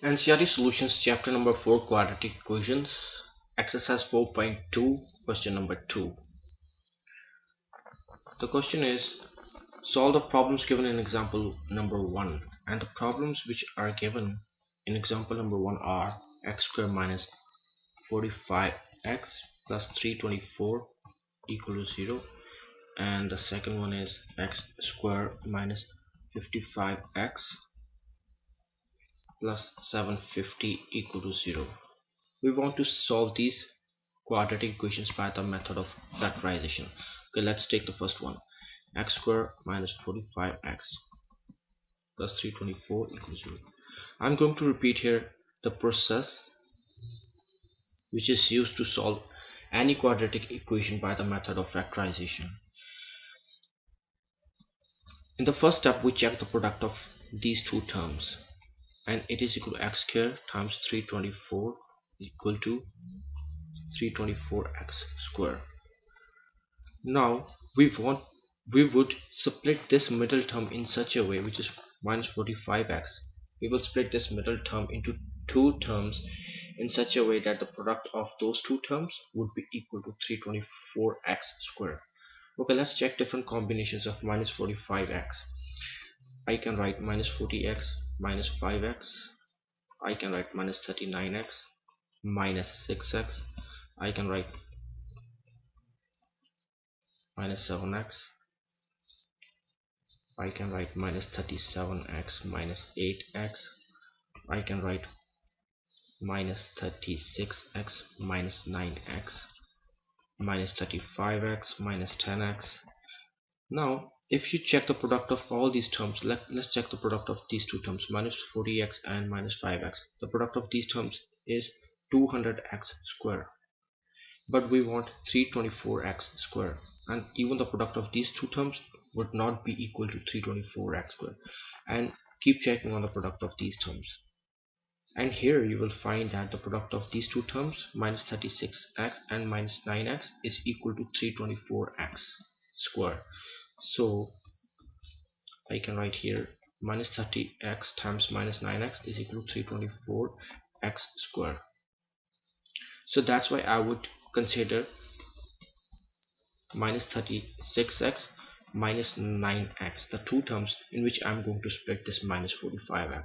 Ncert Solutions Chapter number 4 Quadratic Equations Exercise 4.2 Question number 2. The question is, solve the problems given in example number 1, and the problems which are given in example number 1 are x squared minus 45x plus 324 equal to 0, and the second one is x squared minus 55x plus 750 equal to 0. We want to solve these quadratic equations by the method of factorization. Okay, let's take the first one. X squared minus 45x plus 324 equals 0. I'm going to repeat here the process which is used to solve any quadratic equation by the method of factorization. In the first step, we check the product of these two terms, and it is equal to x squared times 324 equal to 324x squared. Now we would split this middle term in such a way, which is minus 45x. We will split this middle term into two terms in such a way that the product of those two terms would be equal to 324x squared. Okay, let's check different combinations of minus 45x. I can write minus 40x minus 5x. I can write minus 39x minus 6x. I can write minus 7x. I can write minus 37x minus 8x. I can write minus 36x minus 9x minus 35x minus 10x. Now if you check the product of all these terms, let's check the product of these two terms, minus 40x and minus 5x. The product of these terms is 200x squared, but we want 324x squared, and even the product of these two terms would not be equal to 324x squared. And keep checking on the product of these terms, and here you will find that the product of these two terms, minus 36x and minus 9x, is equal to 324x squared. So I can write here minus 30x times minus 9x is equal to 324x squared. So that's why I would consider minus 36x minus 9x the two terms in which I'm going to split this minus 45x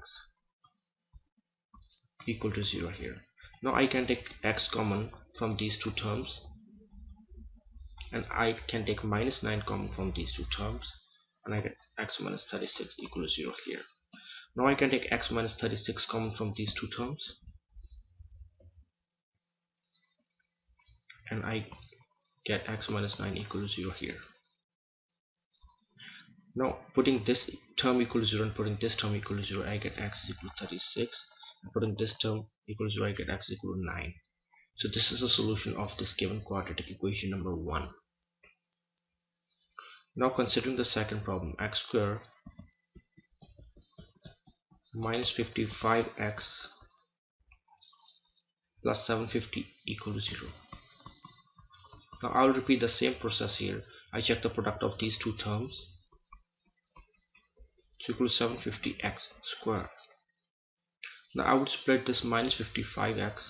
equal to 0 here. Now I can take x common from these two terms, and I can take minus 9 common from these two terms, and I get x minus 36 equal to 0 here. Now I can take x minus 36 common from these two terms, and I get x minus 9 equal to 0 here. Now putting this term equal to 0 and putting this term equal to 0, I get x is equal to 36, and putting this term equal to 0, I get x is equal to 9. So this is a solution of this given quadratic equation number 1. Now considering the second problem, x squared minus 55x plus 750 equal to 0. Now I will repeat the same process here. I check the product of these two terms, so equal to 750x squared. Now I would split this minus 55x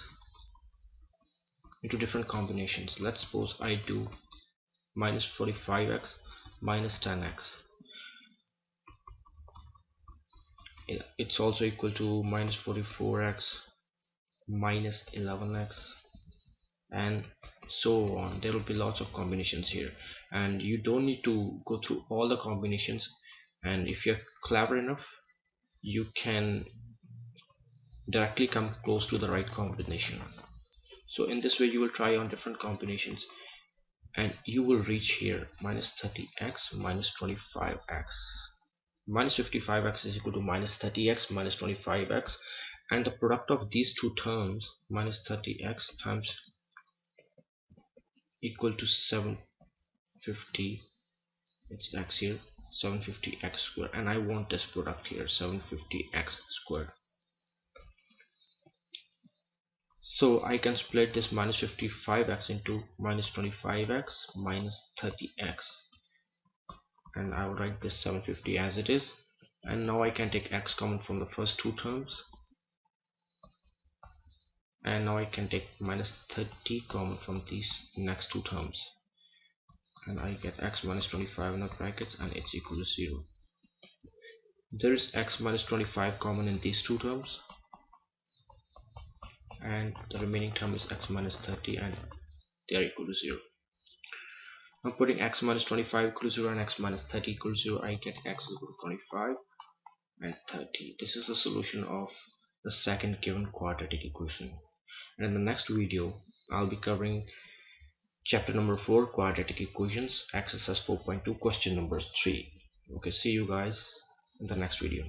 into different combinations. Let's suppose I do minus 45x minus 10x. It's also equal to minus 44x minus 11x, and so on. There will be lots of combinations here, and you don't need to go through all the combinations, and if you're clever enough, you can directly come close to the right combination. So in this way you will try on different combinations, and you will reach here minus 30x minus 25x. Minus 55x is equal to minus 30x minus 25x, and the product of these two terms, minus 30x times equal to 750, it's x here, 750x squared, and I want this product here, 750x squared. So I can split this minus 55x into minus 25x minus 30x, and I will write this 750 as it is. And now I can take x common from the first two terms, and now I can take minus 30 common from these next two terms, and I get x minus 25 in the brackets, and it's equal to 0. There is x minus 25 common in these two terms, and the remaining term is x minus 30, and they are equal to 0. Now putting x minus 25 equal to 0 and x minus 30 equal to 0, I get x equal to 25 and 30. This is the solution of the second given quadratic equation. And in the next video, I'll be covering chapter number 4, quadratic equations, exercise 4.2, question number 3. Okay, see you guys in the next video.